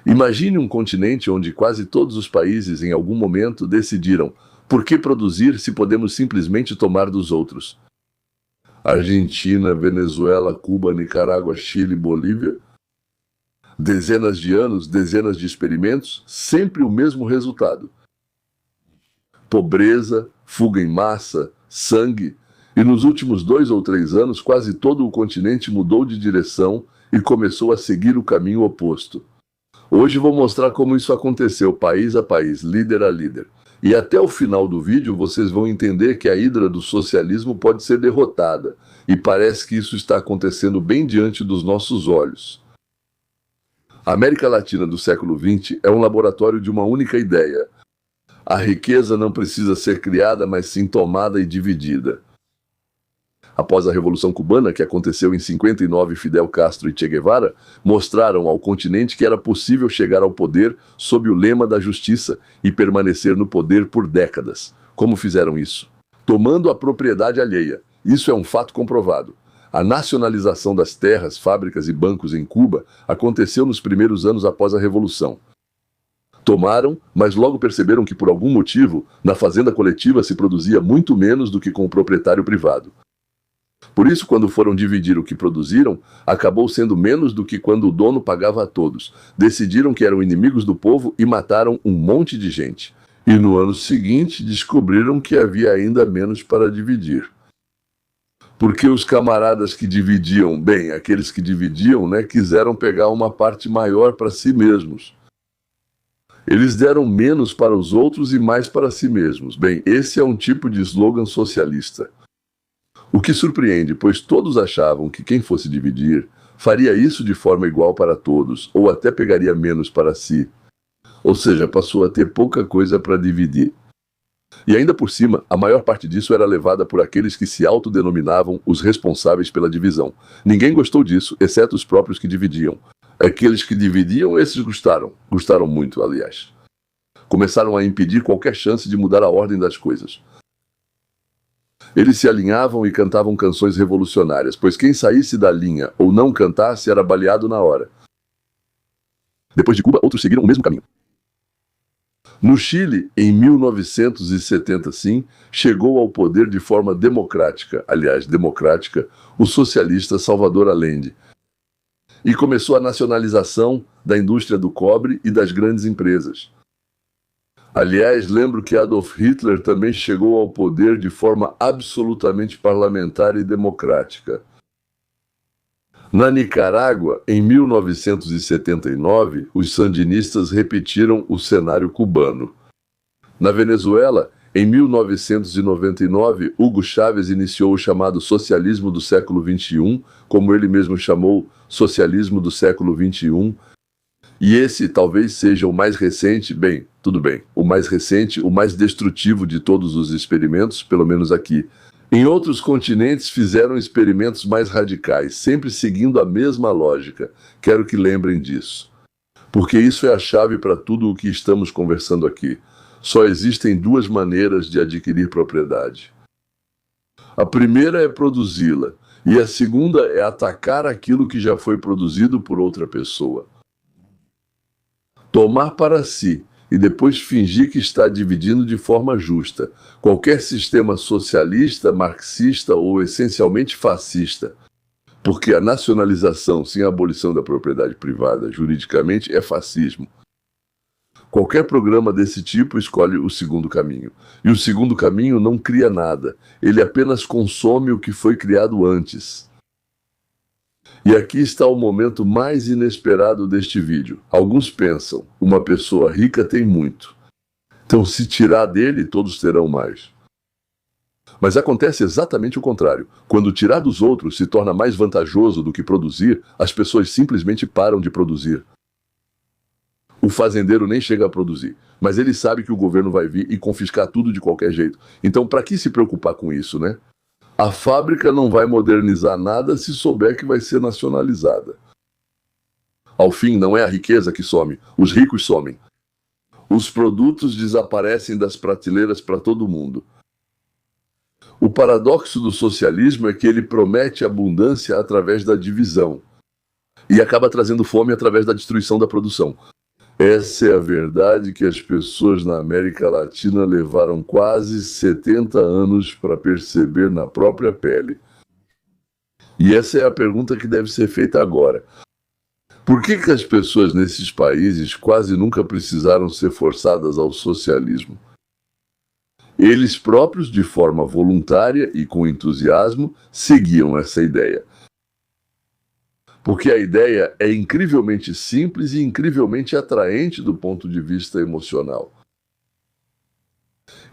Imagine um continente onde quase todos os países em algum momento decidiram: por que produzir se podemos simplesmente tomar dos outros? Argentina, Venezuela, Cuba, Nicarágua, Chile, Bolívia. Dezenas de anos, dezenas de experimentos, sempre o mesmo resultado. Pobreza, fuga em massa, sangue, e nos últimos 2 ou 3 anos quase todo o continente mudou de direção e começou a seguir o caminho oposto. Hoje vou mostrar como isso aconteceu país a país, líder a líder. E até o final do vídeo vocês vão entender que a hidra do socialismo pode ser derrotada, e parece que isso está acontecendo bem diante dos nossos olhos. A América Latina do século XX é um laboratório de uma única ideia. A riqueza não precisa ser criada, mas sim tomada e dividida. Após a Revolução Cubana, que aconteceu em 59, Fidel Castro e Che Guevara mostraram ao continente que era possível chegar ao poder sob o lema da justiça e permanecer no poder por décadas. Como fizeram isso? Tomando a propriedade alheia. Isso é um fato comprovado. A nacionalização das terras, fábricas e bancos em Cuba aconteceu nos primeiros anos após a Revolução. Tomaram, mas logo perceberam que por algum motivo, na fazenda coletiva se produzia muito menos do que com o proprietário privado. Por isso, quando foram dividir o que produziram, acabou sendo menos do que quando o dono pagava a todos. Decidiram que eram inimigos do povo e mataram um monte de gente. E no ano seguinte, descobriram que havia ainda menos para dividir. Porque os camaradas que dividiam, bem, aqueles que dividiam, quiseram pegar uma parte maior para si mesmos. Eles deram menos para os outros e mais para si mesmos. Bem, esse é um tipo de slogan socialista. O que surpreende, pois todos achavam que quem fosse dividir faria isso de forma igual para todos, ou até pegaria menos para si. Ou seja, passou a ter pouca coisa para dividir. E ainda por cima, a maior parte disso era levada por aqueles que se autodenominavam os responsáveis pela divisão. Ninguém gostou disso, exceto os próprios que dividiam. Aqueles que dividiam, esses gostaram. Gostaram muito, aliás. Começaram a impedir qualquer chance de mudar a ordem das coisas. Eles se alinhavam e cantavam canções revolucionárias, pois quem saísse da linha ou não cantasse era baleado na hora. Depois de Cuba, outros seguiram o mesmo caminho. No Chile, em 1970, sim, chegou ao poder de forma democrática, o socialista Salvador Allende. E começou a nacionalização da indústria do cobre e das grandes empresas. Aliás, lembro que Adolf Hitler também chegou ao poder de forma absolutamente parlamentar e democrática. Na Nicarágua, em 1979, os sandinistas repetiram o cenário cubano. Na Venezuela, em 1999, Hugo Chávez iniciou o chamado socialismo do século XXI, como ele mesmo chamou, socialismo do século XXI, e esse talvez seja o mais recente, o mais recente, o mais destrutivo de todos os experimentos, pelo menos aqui. Em outros continentes fizeram experimentos mais radicais, sempre seguindo a mesma lógica. Quero que lembrem disso. Porque isso é a chave para tudo o que estamos conversando aqui. Só existem 2 maneiras de adquirir propriedade. A primeira é produzi-la, e a segunda é atacar aquilo que já foi produzido por outra pessoa. Tomar para si e depois fingir que está dividindo de forma justa. Qualquer sistema socialista, marxista ou essencialmente fascista. Porque a nacionalização sem a abolição da propriedade privada, juridicamente, é fascismo. Qualquer programa desse tipo escolhe o segundo caminho. E o segundo caminho não cria nada. Ele apenas consome o que foi criado antes. E aqui está o momento mais inesperado deste vídeo. Alguns pensam, uma pessoa rica tem muito. Então, se tirar dele, todos terão mais. Mas acontece exatamente o contrário. Quando tirar dos outros se torna mais vantajoso do que produzir, as pessoas simplesmente param de produzir. O fazendeiro nem chega a produzir, mas ele sabe que o governo vai vir e confiscar tudo de qualquer jeito. Então, para que se preocupar com isso, né? A fábrica não vai modernizar nada se souber que vai ser nacionalizada. Ao fim, não é a riqueza que some, os ricos somem. Os produtos desaparecem das prateleiras para todo mundo. O paradoxo do socialismo é que ele promete abundância através da divisão e acaba trazendo fome através da destruição da produção. Essa é a verdade que as pessoas na América Latina levaram quase 70 anos para perceber na própria pele. E essa é a pergunta que deve ser feita agora. Por que as pessoas nesses países quase nunca precisaram ser forçadas ao socialismo? Eles próprios, de forma voluntária e com entusiasmo, seguiam essa ideia. Porque a ideia é incrivelmente simples e incrivelmente atraente do ponto de vista emocional.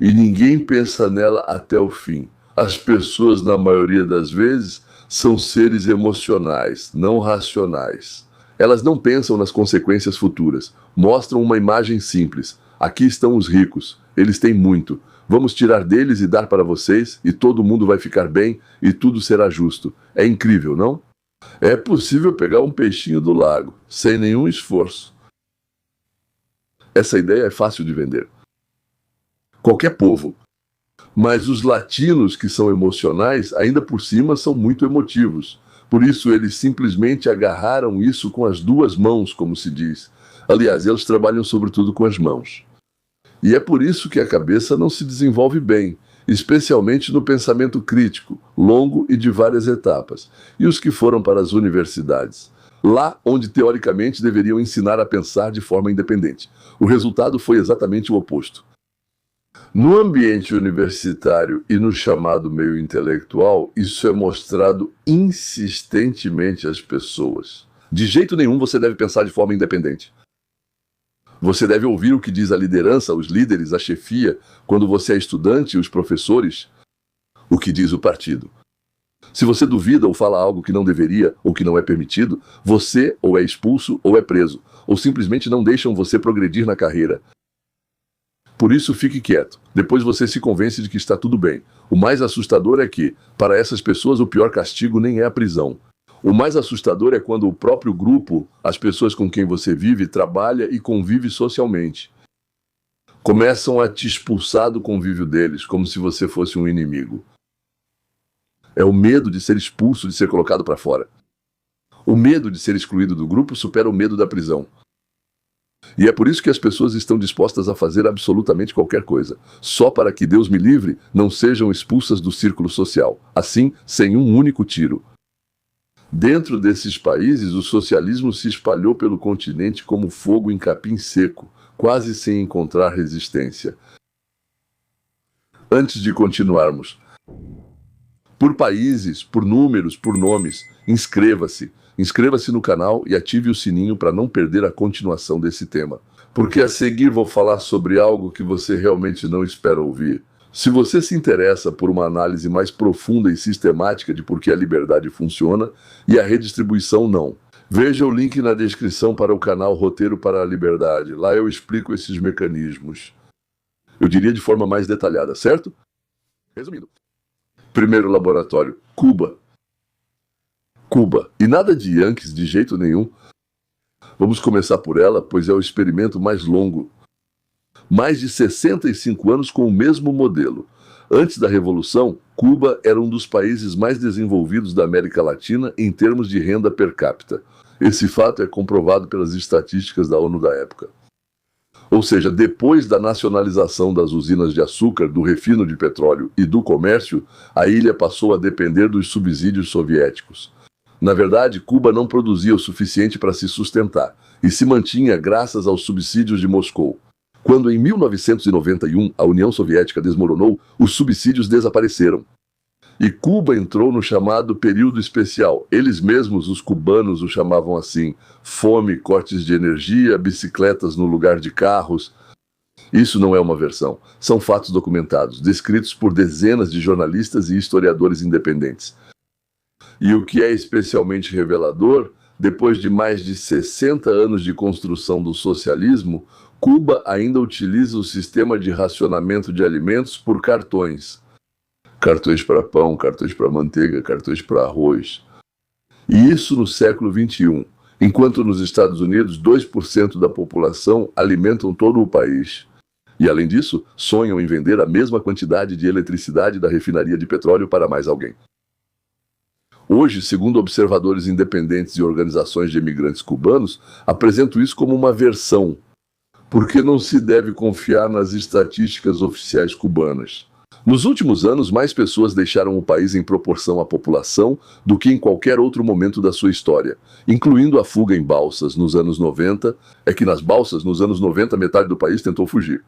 E ninguém pensa nela até o fim. As pessoas, na maioria das vezes, são seres emocionais, não racionais. Elas não pensam nas consequências futuras. Mostram uma imagem simples. Aqui estão os ricos. Eles têm muito. Vamos tirar deles e dar para vocês, e todo mundo vai ficar bem, e tudo será justo. É incrível, não? É possível pegar um peixinho do lago, sem nenhum esforço. Essa ideia é fácil de vender. Qualquer povo. Mas os latinos, que são emocionais, ainda por cima são muito emotivos. Por isso eles simplesmente agarraram isso com as duas mãos, como se diz. Aliás, eles trabalham sobretudo com as mãos. E é por isso que a cabeça não se desenvolve bem, especialmente no pensamento crítico, longo e de várias etapas, e os que foram para as universidades, lá onde teoricamente deveriam ensinar a pensar de forma independente. O resultado foi exatamente o oposto. No ambiente universitário e no chamado meio intelectual, isso é mostrado insistentemente às pessoas. De jeito nenhum você deve pensar de forma independente. Você deve ouvir o que diz a liderança, os líderes, a chefia, quando você é estudante, os professores, o que diz o partido. Se você duvida ou fala algo que não deveria ou que não é permitido, você ou é expulso ou é preso, ou simplesmente não deixam você progredir na carreira. Por isso, fique quieto. Depois você se convence de que está tudo bem. O mais assustador é que, para essas pessoas, o pior castigo nem é a prisão. O mais assustador é quando o próprio grupo, as pessoas com quem você vive, trabalha e convive socialmente, começam a te expulsar do convívio deles, como se você fosse um inimigo. É o medo de ser expulso, de ser colocado para fora. O medo de ser excluído do grupo supera o medo da prisão. E é por isso que as pessoas estão dispostas a fazer absolutamente qualquer coisa, só para que, Deus me livre, não sejam expulsas do círculo social, assim, sem um único tiro. Dentro desses países, o socialismo se espalhou pelo continente como fogo em capim seco, quase sem encontrar resistência. Antes de continuarmos, por países, por números, por nomes, inscreva-se. Inscreva-se no canal e ative o sininho para não perder a continuação desse tema. Porque a seguir vou falar sobre algo que você realmente não espera ouvir. Se você se interessa por uma análise mais profunda e sistemática de por que a liberdade funciona e a redistribuição não, veja o link na descrição para o canal Roteiro para a Liberdade. Lá eu explico esses mecanismos. Eu diria de forma mais detalhada, certo? Resumindo. Primeiro laboratório, Cuba. Cuba. E nada de Yankees de jeito nenhum. Vamos começar por ela, pois é o experimento mais longo. Mais de 65 anos com o mesmo modelo. Antes da Revolução, Cuba era um dos países mais desenvolvidos da América Latina em termos de renda per capita. Esse fato é comprovado pelas estatísticas da ONU da época. Ou seja, depois da nacionalização das usinas de açúcar, do refino de petróleo e do comércio, a ilha passou a depender dos subsídios soviéticos. Na verdade, Cuba não produzia o suficiente para se sustentar e se mantinha graças aos subsídios de Moscou. Quando em 1991 a União Soviética desmoronou, os subsídios desapareceram. E Cuba entrou no chamado período especial. Eles mesmos, os cubanos, o chamavam assim: fome, cortes de energia, bicicletas no lugar de carros. Isso não é uma versão. São fatos documentados, descritos por dezenas de jornalistas e historiadores independentes. E o que é especialmente revelador, depois de mais de 60 anos de construção do socialismo, Cuba ainda utiliza o sistema de racionamento de alimentos por cartões. Cartões para pão, cartões para manteiga, cartões para arroz. E isso no século XXI, enquanto nos Estados Unidos 2% da população alimentam todo o país. E além disso, sonham em vender a mesma quantidade de eletricidade da refinaria de petróleo para mais alguém. Hoje, segundo observadores independentes e organizações de imigrantes cubanos, apresento isso como uma versão, porque não se deve confiar nas estatísticas oficiais cubanas. Nos últimos anos, mais pessoas deixaram o país em proporção à população do que em qualquer outro momento da sua história, incluindo a fuga em balsas nos anos 90. É que nas balsas, nos anos 90, metade do país tentou fugir.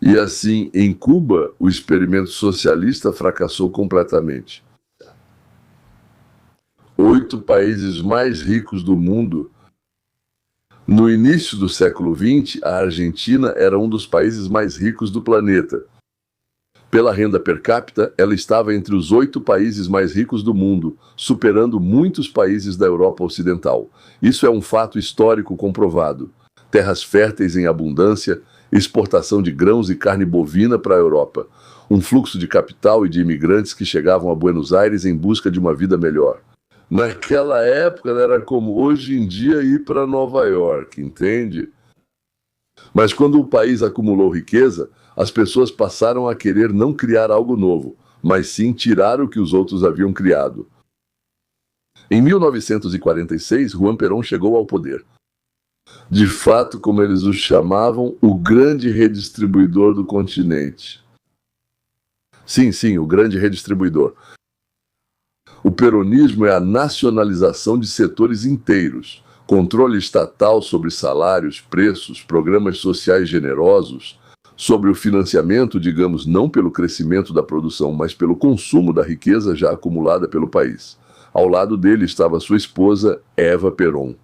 E assim, em Cuba, o experimento socialista fracassou completamente. 8 países mais ricos do mundo. No início do século XX, a Argentina era um dos países mais ricos do planeta. Pela renda per capita, ela estava entre os 8 países mais ricos do mundo, superando muitos países da Europa Ocidental. Isso é um fato histórico comprovado. Terras férteis em abundância, exportação de grãos e carne bovina para a Europa, um fluxo de capital e de imigrantes que chegavam a Buenos Aires em busca de uma vida melhor. Naquela época era como hoje em dia ir para Nova York, entende? Mas quando o país acumulou riqueza, as pessoas passaram a querer não criar algo novo, mas sim tirar o que os outros haviam criado. Em 1946, Juan Perón chegou ao poder. De fato, como eles o chamavam, o grande redistribuidor do continente. Sim, o grande redistribuidor. O peronismo é a nacionalização de setores inteiros, controle estatal sobre salários, preços, programas sociais generosos, sobre o financiamento, digamos, não pelo crescimento da produção, mas pelo consumo da riqueza já acumulada pelo país. Ao lado dele estava sua esposa, Eva Perón.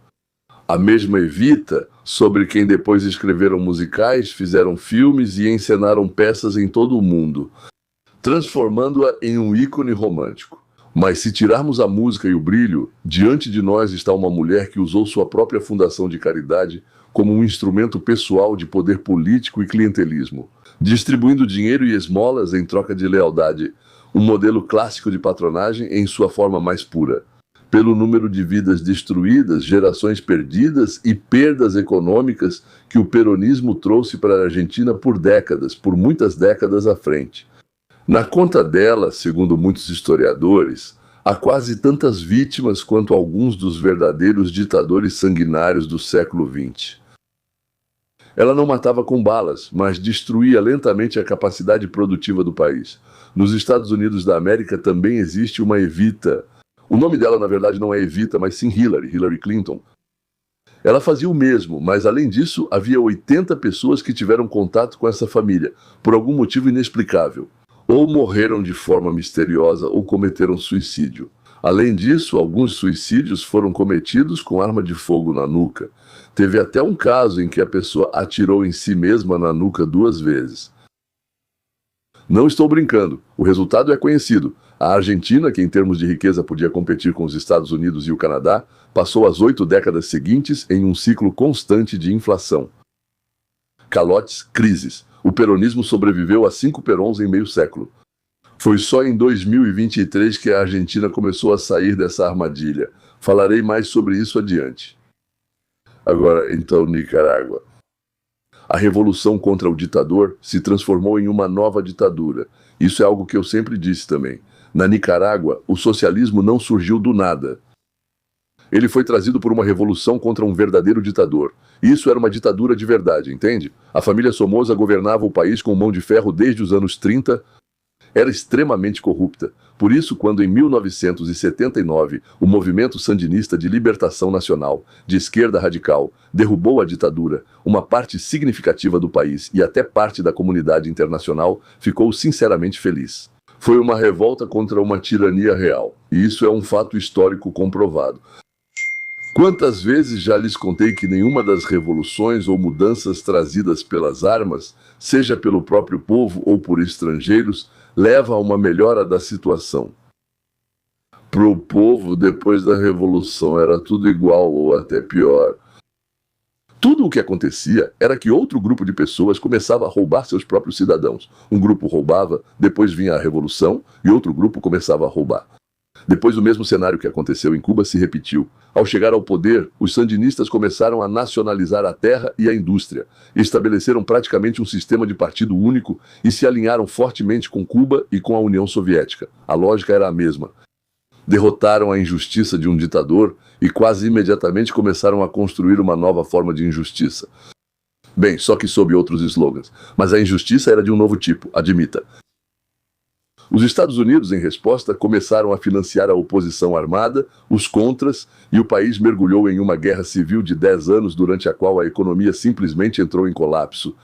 A mesma Evita, sobre quem depois escreveram musicais, fizeram filmes e encenaram peças em todo o mundo, transformando-a em um ícone romântico. Mas se tirarmos a música e o brilho, diante de nós está uma mulher que usou sua própria fundação de caridade como um instrumento pessoal de poder político e clientelismo, distribuindo dinheiro e esmolas em troca de lealdade, um modelo clássico de patronagem em sua forma mais pura. Pelo número de vidas destruídas, gerações perdidas e perdas econômicas que o peronismo trouxe para a Argentina por décadas, por muitas décadas à frente. Na conta dela, segundo muitos historiadores, há quase tantas vítimas quanto alguns dos verdadeiros ditadores sanguinários do século XX. Ela não matava com balas, mas destruía lentamente a capacidade produtiva do país. Nos Estados Unidos da América também existe uma Evita. O nome dela, na verdade, não é Evita, mas sim Hillary Clinton. Ela fazia o mesmo, mas além disso, havia 80 pessoas que tiveram contato com essa família, por algum motivo inexplicável. Ou morreram de forma misteriosa ou cometeram suicídio. Além disso, alguns suicídios foram cometidos com arma de fogo na nuca. Teve até um caso em que a pessoa atirou em si mesma na nuca 2 vezes. Não estou brincando, o resultado é conhecido. A Argentina, que em termos de riqueza podia competir com os Estados Unidos e o Canadá, passou as 8 décadas seguintes em um ciclo constante de inflação. Calotes, crises. O peronismo sobreviveu a 5 Perons em meio século. Foi só em 2023 que a Argentina começou a sair dessa armadilha. Falarei mais sobre isso adiante. Agora, então, Nicarágua. A revolução contra o ditador se transformou em uma nova ditadura. Isso é algo que eu sempre disse também. Na Nicarágua, o socialismo não surgiu do nada. Ele foi trazido por uma revolução contra um verdadeiro ditador. Isso era uma ditadura de verdade, entende? A família Somoza governava o país com mão de ferro desde os anos 30. Era extremamente corrupta. Por isso, quando em 1979 o movimento sandinista de libertação nacional, de esquerda radical, derrubou a ditadura, uma parte significativa do país e até parte da comunidade internacional ficou sinceramente feliz. Foi uma revolta contra uma tirania real. E isso é um fato histórico comprovado. Quantas vezes já lhes contei que nenhuma das revoluções ou mudanças trazidas pelas armas, seja pelo próprio povo ou por estrangeiros, leva a uma melhora da situação. Para o povo, depois da revolução, era tudo igual ou até pior. Tudo o que acontecia era que outro grupo de pessoas começava a roubar seus próprios cidadãos. Um grupo roubava, depois vinha a revolução e outro grupo começava a roubar. Depois o mesmo cenário que aconteceu em Cuba se repetiu. Ao chegar ao poder, os sandinistas começaram a nacionalizar a terra e a indústria, estabeleceram praticamente um sistema de partido único e se alinharam fortemente com Cuba e com a União Soviética. A lógica era a mesma. Derrotaram a injustiça de um ditador e quase imediatamente começaram a construir uma nova forma de injustiça. Bem, só que sob outros slogans. Mas a injustiça era de um novo tipo, admita. Os Estados Unidos, em resposta, começaram a financiar a oposição armada, os contras, e o país mergulhou em uma guerra civil de 10 anos, durante a qual a economia simplesmente entrou em colapso.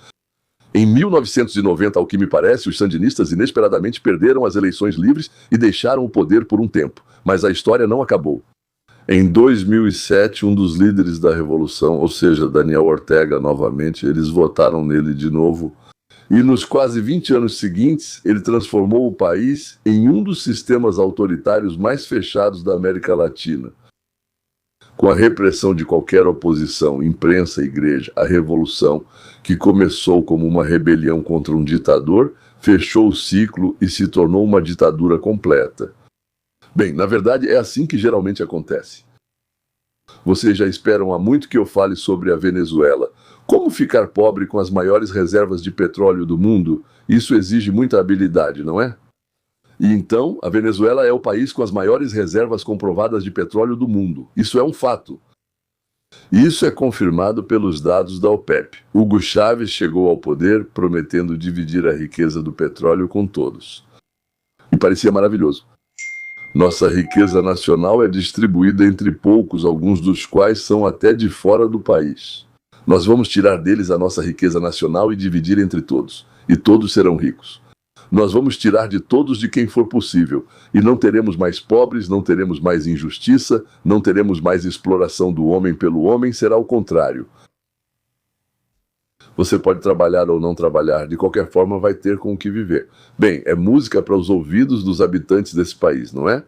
Em 1990, ao que me parece, os sandinistas inesperadamente perderam as eleições livres e deixaram o poder por um tempo. Mas a história não acabou. Em 2007, um dos líderes da revolução, ou seja, Daniel Ortega novamente, eles votaram nele de novo. E nos quase 20 anos seguintes, ele transformou o país em um dos sistemas autoritários mais fechados da América Latina. Com a repressão de qualquer oposição, imprensa, igreja, a revolução, que começou como uma rebelião contra um ditador, fechou o ciclo e se tornou uma ditadura completa. Bem, na verdade é assim que geralmente acontece. Vocês já esperam há muito que eu fale sobre a Venezuela. Como ficar pobre com as maiores reservas de petróleo do mundo? Isso exige muita habilidade, não é? E então, a Venezuela é o país com as maiores reservas comprovadas de petróleo do mundo. Isso é um fato. Isso é confirmado pelos dados da OPEP. Hugo Chávez chegou ao poder prometendo dividir a riqueza do petróleo com todos. E parecia maravilhoso. Nossa riqueza nacional é distribuída entre poucos, alguns dos quais são até de fora do país. Nós vamos tirar deles a nossa riqueza nacional e dividir entre todos. E todos serão ricos. Nós vamos tirar de todos de quem for possível. E não teremos mais pobres, não teremos mais injustiça, não teremos mais exploração do homem pelo homem, será o contrário. Você pode trabalhar ou não trabalhar, de qualquer forma vai ter com o que viver. Bem, é música para os ouvidos dos habitantes desse país, não é?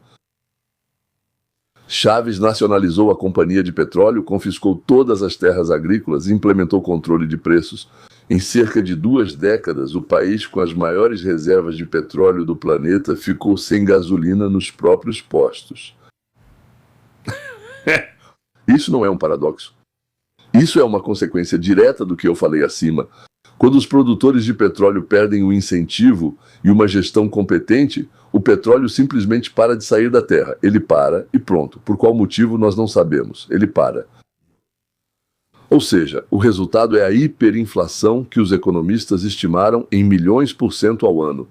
Chávez nacionalizou a companhia de petróleo, confiscou todas as terras agrícolas e implementou controle de preços. Em cerca de 2 décadas, o país com as maiores reservas de petróleo do planeta ficou sem gasolina nos próprios postos. Isso não é um paradoxo. Isso é uma consequência direta do que eu falei acima. Quando os produtores de petróleo perdem o incentivo e uma gestão competente, o petróleo simplesmente para de sair da terra. Ele para e pronto. Por qual motivo nós não sabemos. Ele para. Ou seja, o resultado é a hiperinflação que os economistas estimaram em milhões % ao ano.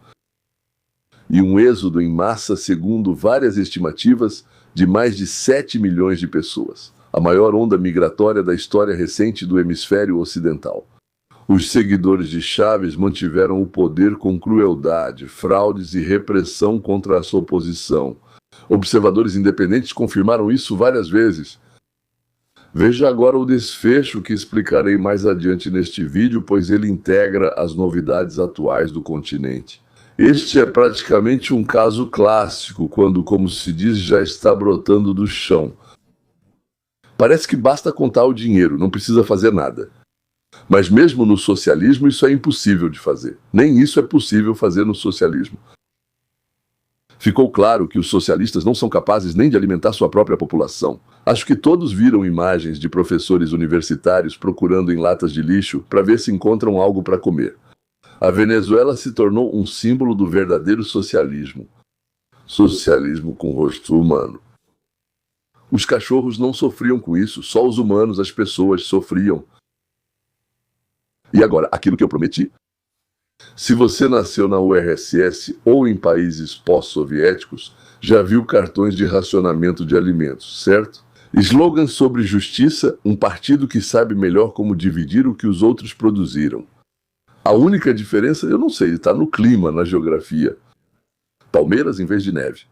E um êxodo em massa, segundo várias estimativas, de mais de 7 milhões de pessoas. A maior onda migratória da história recente do hemisfério ocidental. Os seguidores de Chávez mantiveram o poder com crueldade, fraudes e repressão contra a sua oposição. Observadores independentes confirmaram isso várias vezes. Veja agora o desfecho que explicarei mais adiante neste vídeo, pois ele integra as novidades atuais do continente. Este é praticamente um caso clássico, quando, como se diz, já está brotando do chão. Parece que basta contar o dinheiro, não precisa fazer nada. Mas mesmo no socialismo isso é impossível de fazer. Nem isso é possível fazer no socialismo. Ficou claro que os socialistas não são capazes nem de alimentar sua própria população. Acho que todos viram imagens de professores universitários procurando em latas de lixo para ver se encontram algo para comer. A Venezuela se tornou um símbolo do verdadeiro socialismo. Socialismo com rosto humano. Os cachorros não sofriam com isso, só os humanos, as pessoas, sofriam. E agora, aquilo que eu prometi? Se você nasceu na URSS ou em países pós-soviéticos, já viu cartões de racionamento de alimentos, certo? Slogans sobre justiça, um partido que sabe melhor como dividir o que os outros produziram. A única diferença, eu não sei, está no clima, na geografia. Palmeiras em vez de neve.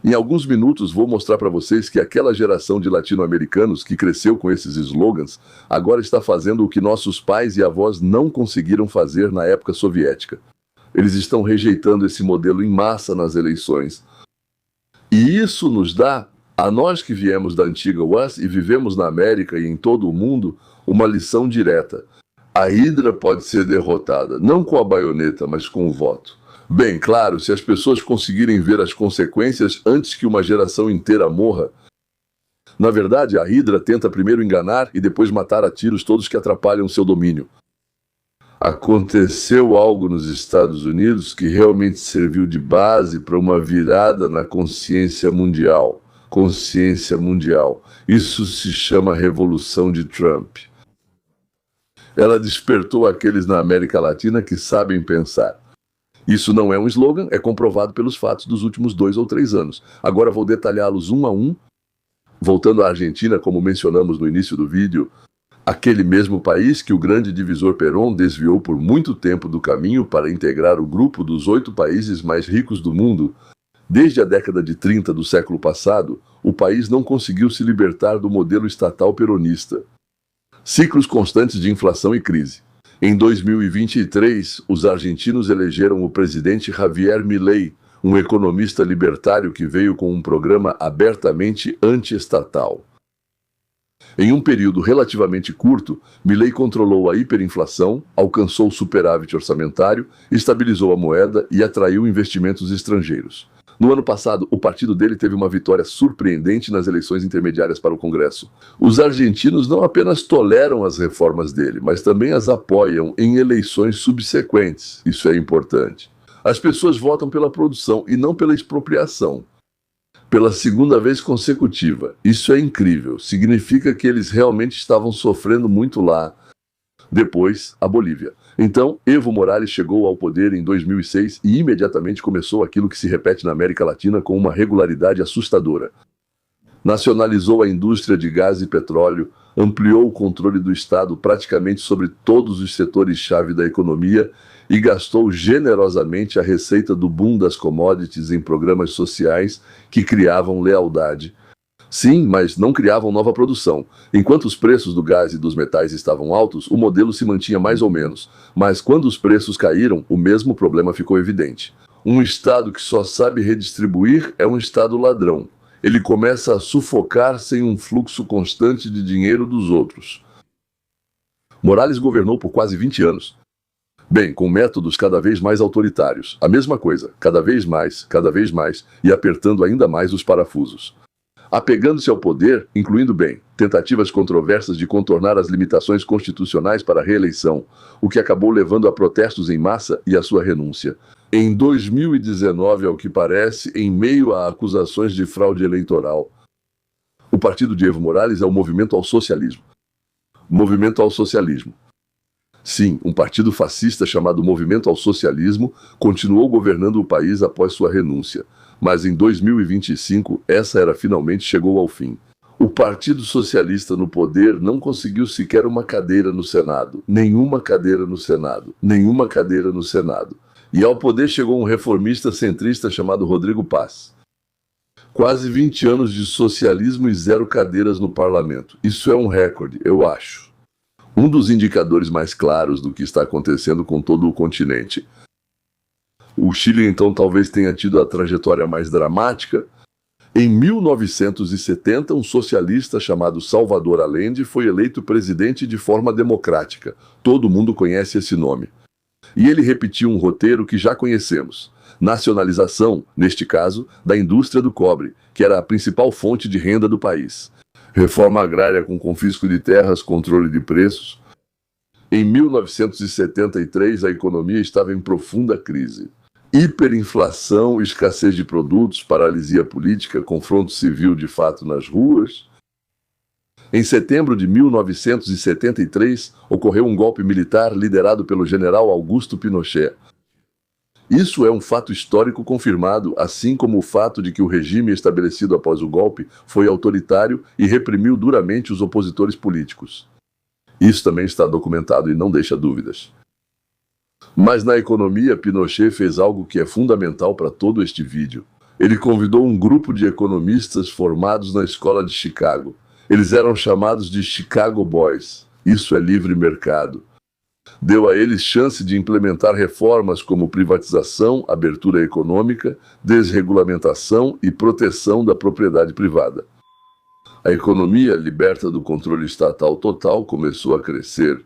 Em alguns minutos vou mostrar para vocês que aquela geração de latino-americanos que cresceu com esses slogans agora está fazendo o que nossos pais e avós não conseguiram fazer na época soviética. Eles estão rejeitando esse modelo em massa nas eleições. E isso nos dá, a nós que viemos da antiga URSS e vivemos na América e em todo o mundo, uma lição direta. A Hidra pode ser derrotada, não com a baioneta, mas com o voto. Bem, claro, se as pessoas conseguirem ver as consequências antes que uma geração inteira morra. Na verdade, a Hidra tenta primeiro enganar e depois matar a tiros todos que atrapalham seu domínio. Aconteceu algo nos Estados Unidos que realmente serviu de base para uma virada na consciência mundial. Consciência mundial. Isso se chama Revolução de Trump. Ela despertou aqueles na América Latina que sabem pensar. Isso não é um slogan, é comprovado pelos fatos dos últimos 2 ou 3 anos. Agora vou detalhá-los um a um. Voltando à Argentina, como mencionamos no início do vídeo, aquele mesmo país que o grande divisor Perón desviou por muito tempo do caminho para integrar o grupo dos 8 países mais ricos do mundo. Desde a década de 30 do século passado, o país não conseguiu se libertar do modelo estatal peronista. Ciclos constantes de inflação e crise. Em 2023, os argentinos elegeram o presidente Javier Milei, um economista libertário que veio com um programa abertamente anti-estatal. Em um período relativamente curto, Milei controlou a hiperinflação, alcançou o superávit orçamentário, estabilizou a moeda e atraiu investimentos estrangeiros. No ano passado, o partido dele teve uma vitória surpreendente nas eleições intermediárias para o Congresso. Os argentinos não apenas toleram as reformas dele, mas também as apoiam em eleições subsequentes. Isso é importante. As pessoas votam pela produção e não pela expropriação. Pela segunda vez consecutiva. Isso é incrível. Significa que eles realmente estavam sofrendo muito lá. Depois, a Bolívia. Então, Evo Morales chegou ao poder em 2006 e imediatamente começou aquilo que se repete na América Latina com uma regularidade assustadora. Nacionalizou a indústria de gás e petróleo, ampliou o controle do Estado praticamente sobre todos os setores-chave da economia e gastou generosamente a receita do boom das commodities em programas sociais que criavam lealdade. Sim, mas não criavam nova produção. Enquanto os preços do gás e dos metais estavam altos, o modelo se mantinha mais ou menos. Mas quando os preços caíram, o mesmo problema ficou evidente. Um Estado que só sabe redistribuir é um Estado ladrão. Ele começa a sufocar sem um fluxo constante de dinheiro dos outros. Morales governou por quase 20 anos. Bem, com métodos cada vez mais autoritários. A mesma coisa, cada vez mais, e apertando ainda mais os parafusos. Apegando-se ao poder, incluindo, tentativas controversas de contornar as limitações constitucionais para a reeleição, o que acabou levando a protestos em massa e a sua renúncia. Em 2019, ao que parece, em meio a acusações de fraude eleitoral. O partido de Evo Morales é o Movimento ao Socialismo. Movimento ao Socialismo. Sim, um partido fascista chamado Movimento ao Socialismo continuou governando o país após sua renúncia. Mas em 2025, essa era finalmente chegou ao fim. O Partido Socialista no poder não conseguiu sequer uma cadeira no Senado. Nenhuma cadeira no Senado. Nenhuma cadeira no Senado. E ao poder chegou um reformista centrista chamado Rodrigo Paz. Quase 20 anos de socialismo e 0 cadeiras no parlamento. Isso é um recorde, eu acho. Um dos indicadores mais claros do que está acontecendo com todo o continente. O Chile, então, talvez tenha tido a trajetória mais dramática. Em 1970, um socialista chamado Salvador Allende foi eleito presidente de forma democrática. Todo mundo conhece esse nome. E ele repetiu um roteiro que já conhecemos. Nacionalização, neste caso, da indústria do cobre, que era a principal fonte de renda do país. Reforma agrária com confisco de terras, controle de preços. Em 1973, a economia estava em profunda crise. Hiperinflação, escassez de produtos, paralisia política, confronto civil de fato nas ruas. Em setembro de 1973, ocorreu um golpe militar liderado pelo general Augusto Pinochet. Isso é um fato histórico confirmado, assim como o fato de que o regime estabelecido após o golpe foi autoritário e reprimiu duramente os opositores políticos. Isso também está documentado e não deixa dúvidas. Mas na economia, Pinochet fez algo que é fundamental para todo este vídeo. Ele convidou um grupo de economistas formados na escola de Chicago. Eles eram chamados de Chicago Boys. Isso é livre mercado. Deu a eles chance de implementar reformas como privatização, abertura econômica, desregulamentação e proteção da propriedade privada. A economia, liberta do controle estatal total, começou a crescer.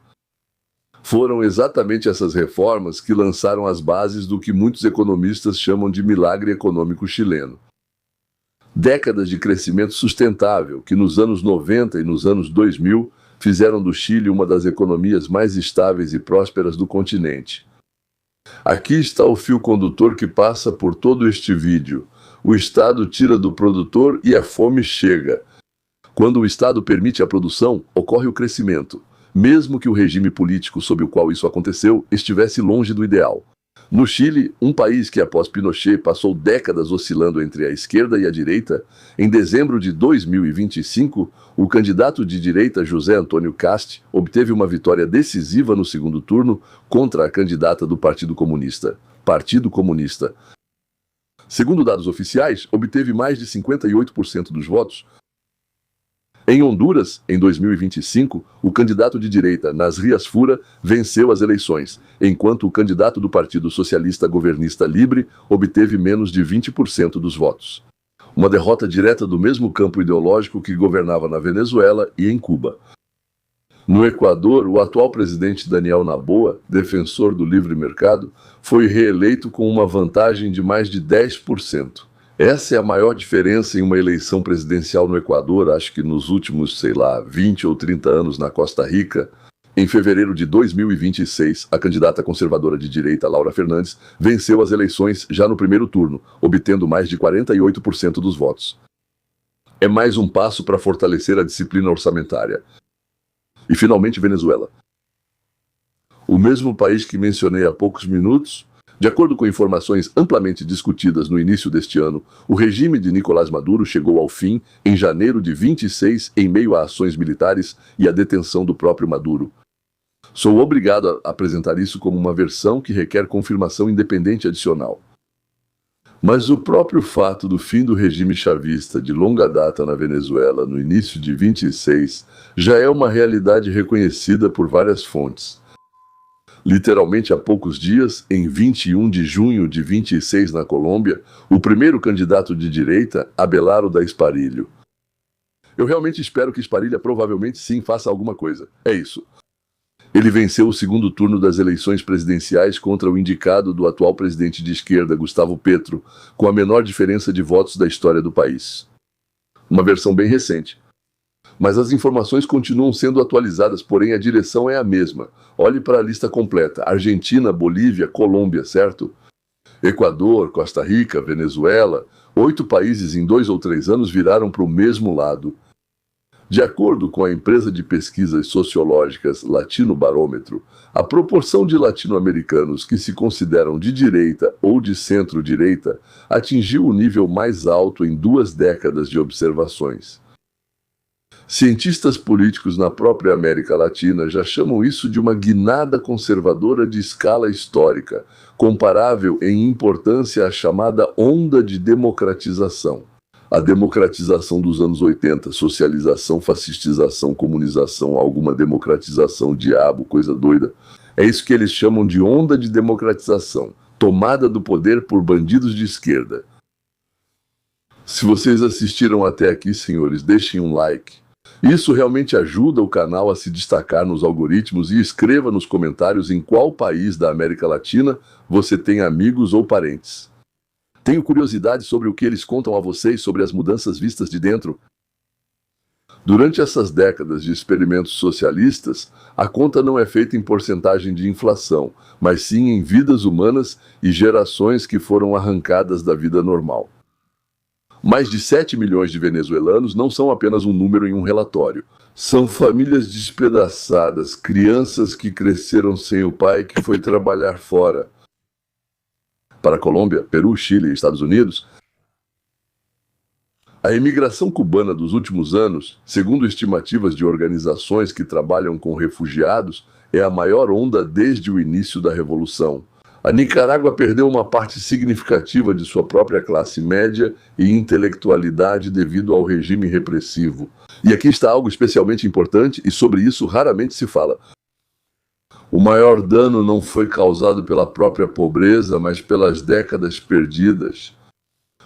Foram exatamente essas reformas que lançaram as bases do que muitos economistas chamam de milagre econômico chileno. Décadas de crescimento sustentável que nos anos 90 e nos anos 2000 fizeram do Chile uma das economias mais estáveis e prósperas do continente. Aqui está o fio condutor que passa por todo este vídeo. O Estado tira do produtor e a fome chega. Quando o Estado permite a produção, ocorre o crescimento. mesmo que o regime político sob o qual isso aconteceu estivesse longe do ideal. No Chile, um país que após Pinochet passou décadas oscilando entre a esquerda e a direita, em dezembro de 2025, o candidato de direita José Antônio Kast obteve uma vitória decisiva no segundo turno contra a candidata do Partido Comunista. Segundo dados oficiais, obteve mais de 58% dos votos. Em Honduras, em 2025, o candidato de direita, Nasrias Fura, venceu as eleições, enquanto o candidato do Partido Socialista Governista Libre obteve menos de 20% dos votos. Uma derrota direta do mesmo campo ideológico que governava na Venezuela e em Cuba. No Equador, o atual presidente Daniel Noboa, defensor do livre mercado, foi reeleito com uma vantagem de mais de 10%. Essa é a maior diferença em uma eleição presidencial no Equador, acho que nos últimos, 20 ou 30 anos na Costa Rica. Em fevereiro de 2026, a candidata conservadora de direita, Laura Fernandes, venceu as eleições já no primeiro turno, obtendo mais de 48% dos votos. É mais um passo para fortalecer a disciplina orçamentária. E finalmente, Venezuela. O mesmo país que mencionei há poucos minutos. De acordo com informações amplamente discutidas no início deste ano, o regime de Nicolás Maduro chegou ao fim em janeiro de 26 em meio a ações militares e à detenção do próprio Maduro. Sou obrigado a apresentar isso como uma versão que requer confirmação independente adicional. Mas o próprio fato do fim do regime chavista de longa data na Venezuela no início de 26 já é uma realidade reconhecida por várias fontes. Literalmente há poucos dias, em 21 de junho de 26 na Colômbia, o primeiro candidato de direita, Abelardo da Esparilho. Eu realmente espero que Esparilha provavelmente sim faça alguma coisa. É isso. Ele venceu o segundo turno das eleições presidenciais contra o indicado do atual presidente de esquerda, Gustavo Petro, com a menor diferença de votos da história do país. Uma versão bem recente. Mas as informações continuam sendo atualizadas, porém a direção é a mesma. Olhe para a lista completa: Argentina, Bolívia, Colômbia, certo? Equador, Costa Rica, Venezuela. 8 países em 2 ou 3 anos viraram para o mesmo lado. De acordo com a empresa de pesquisas sociológicas Latino Barômetro, a proporção de latino-americanos que se consideram de direita ou de centro-direita atingiu o nível mais alto em 2 décadas de observações. Cientistas políticos na própria América Latina já chamam isso de uma guinada conservadora de escala histórica, comparável em importância à chamada onda de democratização. A democratização dos anos 80, socialização, fascistização, comunização, alguma democratização, diabo, coisa doida. É isso que eles chamam de onda de democratização, tomada do poder por bandidos de esquerda. Se vocês assistiram até aqui, senhores, deixem um like. Isso realmente ajuda o canal a se destacar nos algoritmos e escreva nos comentários em qual país da América Latina você tem amigos ou parentes. Tenho curiosidade sobre o que eles contam a vocês sobre as mudanças vistas de dentro. Durante essas décadas de experimentos socialistas, a conta não é feita em porcentagem de inflação, mas sim em vidas humanas e gerações que foram arrancadas da vida normal. Mais de 7 milhões de venezuelanos não são apenas um número em um relatório. São famílias despedaçadas, crianças que cresceram sem o pai que foi trabalhar fora. Para a Colômbia, Peru, Chile e Estados Unidos, a imigração cubana dos últimos anos, segundo estimativas de organizações que trabalham com refugiados, é a maior onda desde o início da Revolução. A Nicarágua perdeu uma parte significativa de sua própria classe média e intelectualidade devido ao regime repressivo. E aqui está algo especialmente importante e sobre isso raramente se fala. O maior dano não foi causado pela própria pobreza, mas pelas décadas perdidas.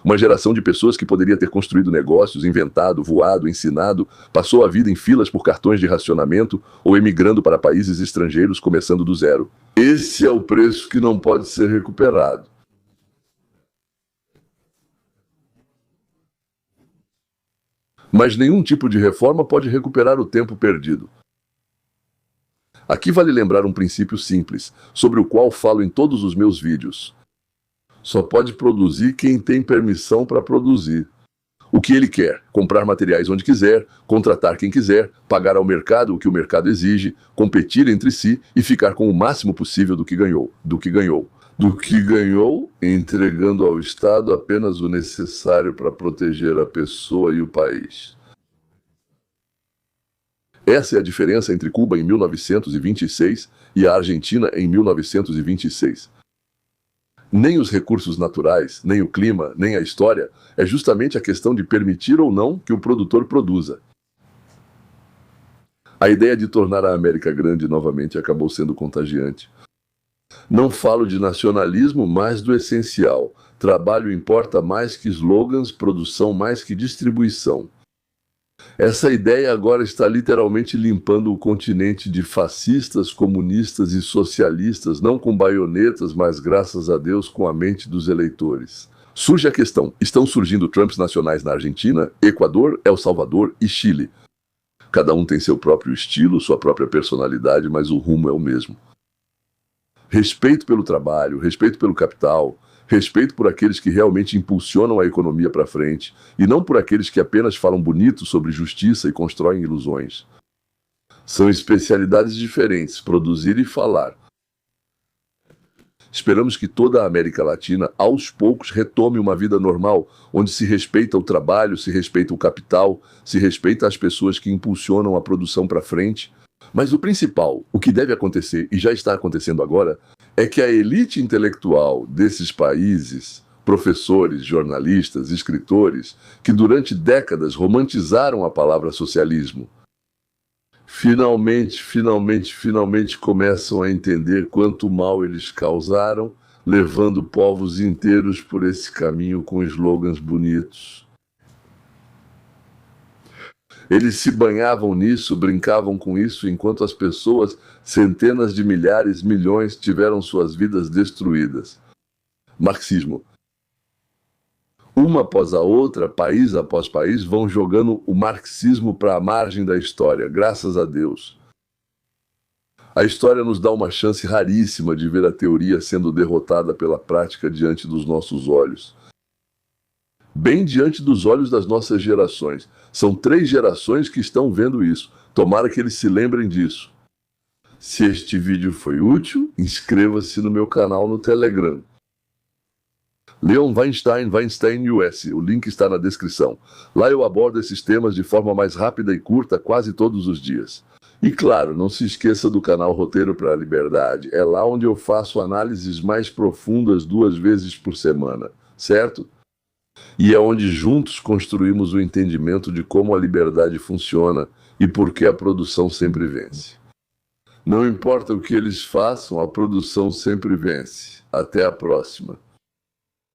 Uma geração de pessoas que poderia ter construído negócios, inventado, voado, ensinado, passou a vida em filas por cartões de racionamento ou emigrando para países estrangeiros começando do zero. Esse é o preço que não pode ser recuperado. Mas nenhum tipo de reforma pode recuperar o tempo perdido. Aqui vale lembrar um princípio simples, sobre o qual falo em todos os meus vídeos. Só pode produzir quem tem permissão para produzir. o que ele quer: comprar materiais onde quiser, contratar quem quiser, pagar ao mercado o que o mercado exige, competir entre si e ficar com o máximo possível do que ganhou, entregando ao Estado apenas o necessário para proteger a pessoa e o país. Essa é a diferença entre Cuba em 1926 e a Argentina em 1926. Nem os recursos naturais, nem o clima, nem a história, é justamente a questão de permitir ou não que o produtor produza. A ideia de tornar a América grande novamente acabou sendo contagiante. Não falo de nacionalismo, mas do essencial. Trabalho importa mais que slogans, produção mais que distribuição. Essa ideia agora está literalmente limpando o continente de fascistas, comunistas e socialistas, não com baionetas, mas graças a Deus com a mente dos eleitores. Surge a questão: estão surgindo Trumps nacionais na Argentina, Equador, El Salvador e Chile. Cada um tem seu próprio estilo, sua própria personalidade, mas o rumo é o mesmo. Respeito pelo trabalho, respeito pelo capital, respeito por aqueles que realmente impulsionam a economia para frente, e não por aqueles que apenas falam bonito sobre justiça e constroem ilusões. São especialidades diferentes, produzir e falar. Esperamos que toda a América Latina, aos poucos, retome uma vida normal, onde se respeita o trabalho, se respeita o capital, se respeita as pessoas que impulsionam a produção para frente. Mas o principal, o que deve acontecer, e já está acontecendo agora, é que a elite intelectual desses países, professores, jornalistas, escritores, que durante décadas romantizaram a palavra socialismo, finalmente começam a entender quanto mal eles causaram, levando povos inteiros por esse caminho com slogans bonitos. Eles se banhavam nisso, brincavam com isso, enquanto as pessoas, centenas de milhares, milhões, tiveram suas vidas destruídas. Marxismo. Uma após a outra, país após país, vão jogando o marxismo para a margem da história, graças a Deus. A história nos dá uma chance raríssima de ver a teoria sendo derrotada pela prática diante dos nossos olhos. Bem diante dos olhos das nossas gerações. São 3 gerações que estão vendo isso. Tomara que eles se lembrem disso. Se este vídeo foi útil, inscreva-se no meu canal no Telegram. Leon Weinstein US. O link está na descrição. Lá eu abordo esses temas de forma mais rápida e curta quase todos os dias. E claro, não se esqueça do canal Roteiro para a Liberdade. É lá onde eu faço análises mais profundas 2 vezes por semana, certo? E é onde juntos construímos o entendimento de como a liberdade funciona e por que a produção sempre vence. Não importa o que eles façam, a produção sempre vence. Até a próxima.